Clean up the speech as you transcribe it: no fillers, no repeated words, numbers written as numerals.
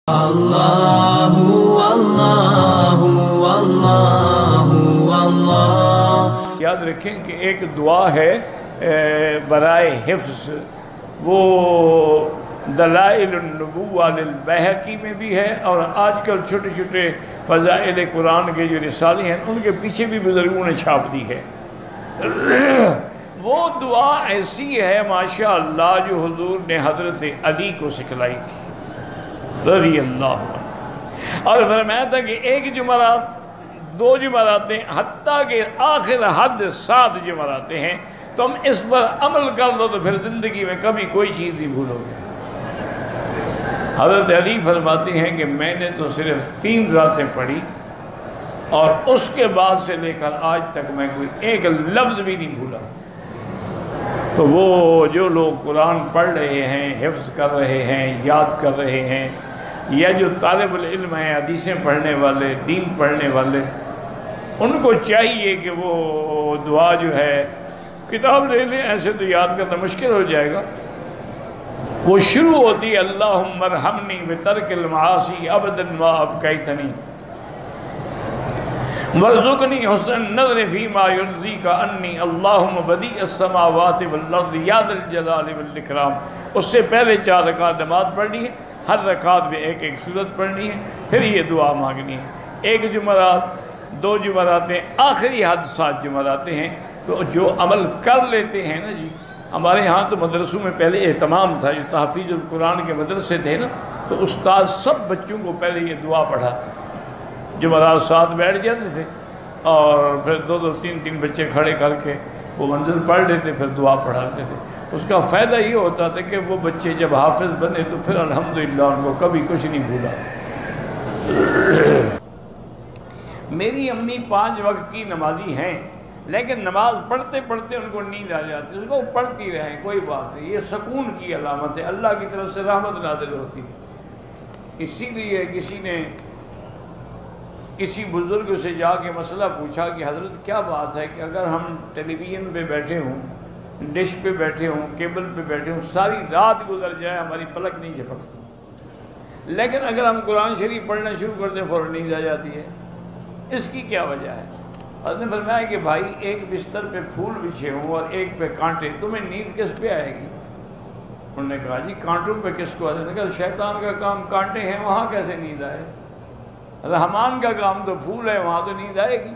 اللہ اللہ اللہ اللہ۔ یاد رکھیں کہ ایک دعا ہے برائے حفظ، وہ دلائل النبوہ للبیہقی میں بھی ہے، اور آج کل چھوٹے چھوٹے فضائل قرآن کے جو رسالے ہیں ان کے پیچھے بھی بزرگوں نے چھاپ دی ہے۔ وہ دعا ایسی ہے ماشاءاللہ جو حضور نے حضرت علی کو سکھلائی تھی رضی اللہ عنہ، اور فرمایا تھا کہ ایک جمعرات، دو جمعراتیں، حتیٰ کہ آخر حد 7 جمعراتیں ہیں، تم اس پر عمل کر لو تو پھر زندگی میں کبھی کوئی چیز نہیں بھولو گے۔ حضرت علی فرماتے ہیں کہ میں نے تو صرف 3 راتیں پڑھی، اور اس کے بعد سے لے کر آج تک میں کوئی ایک لفظ بھی نہیں بھولا۔ تو وہ جو لوگ قرآن پڑھ رہے ہیں، حفظ کر رہے ہیں، یاد کر رہے ہیں، یا جو طالب العلم ہیں، حدیثیں پڑھنے والے، دین پڑھنے والے، ان کو چاہیے کہ وہ دعا جو ہے کتاب لے لیں، ایسے تو یاد کرنا مشکل ہو جائے گا۔ وہ شروع ہوتی ہے اللہم ارحمنی بترک المعاصی ابدا ما ابقیتنی وارزقنی حسن النظر فیما یرضیک عنی اللہم بدیع السماوات والارض یا ذا الجلال والاکرام۔ اس سے پہلے 4 رکعت نماز پڑھنی ہے، ہر رکعت میں ایک سورت پڑھنی ہے، پھر یہ دعا مانگنی ہے۔ 1 جمعرات، 2 جمعراتیں، آخری حد 7 جمعراتیں ہیں۔ تو جو عمل کر لیتے ہیں نا جی، ہمارے ہاں تو مدرسوں میں پہلے اہتمام تھا، جو تحفیظ القرآن کے مدرسے تھے نا، تو استاد سب بچوں کو پہلے یہ دعا پڑھا، جمعرات 7 بیٹھ جاتے تھے، اور پھر 2 3 بچے کھڑے کر کے وہ منزل پڑھ لیتے، پھر دعا پڑھاتے تھے۔ اس کا فائدہ یہ ہوتا تھا کہ وہ بچے جب حافظ بنے تو پھر الحمدللہ ان کو کبھی کچھ نہیں بھولا۔ میری امی 5 وقت کی نمازی ہیں، لیکن نماز پڑھتے پڑھتے ان کو نیند آ جاتی ہے، اس کو پڑھتی رہیں، کوئی بات نہیں، یہ سکون کی علامت ہے، اللہ کی طرف سے رحمت نازل ہوتی ہے۔ اسی لیے کسی نے کسی بزرگ سے جا کے مسئلہ پوچھا کہ حضرت کیا بات ہے کہ اگر ہم ٹیلی ویژن پہ بیٹھے ہوں، ڈش پہ بیٹھے ہوں، کیبل پہ بیٹھے ہوں، ساری رات گزر جائے ہماری پلک نہیں جھپکتی، لیکن اگر ہم قرآن شریف پڑھنا شروع کر دیں فوراً نیند آ جاتی ہے، اس کی کیا وجہ ہے؟ حضرت نے فرمایا کہ بھائی ایک بستر پہ پھول بچھے ہوں اور ایک پہ کانٹے، تمہیں نیند کس پہ آئے گی؟ انہوں نے کہا جی کانٹوں پہ کس کو آئے؟ انہوں نے کہا شیطان کا کام کانٹے ہیں، وہاں کیسے نیند آئے؟ رحمان کا کام تو پھول ہے، وہاں تو نیند آئے گی۔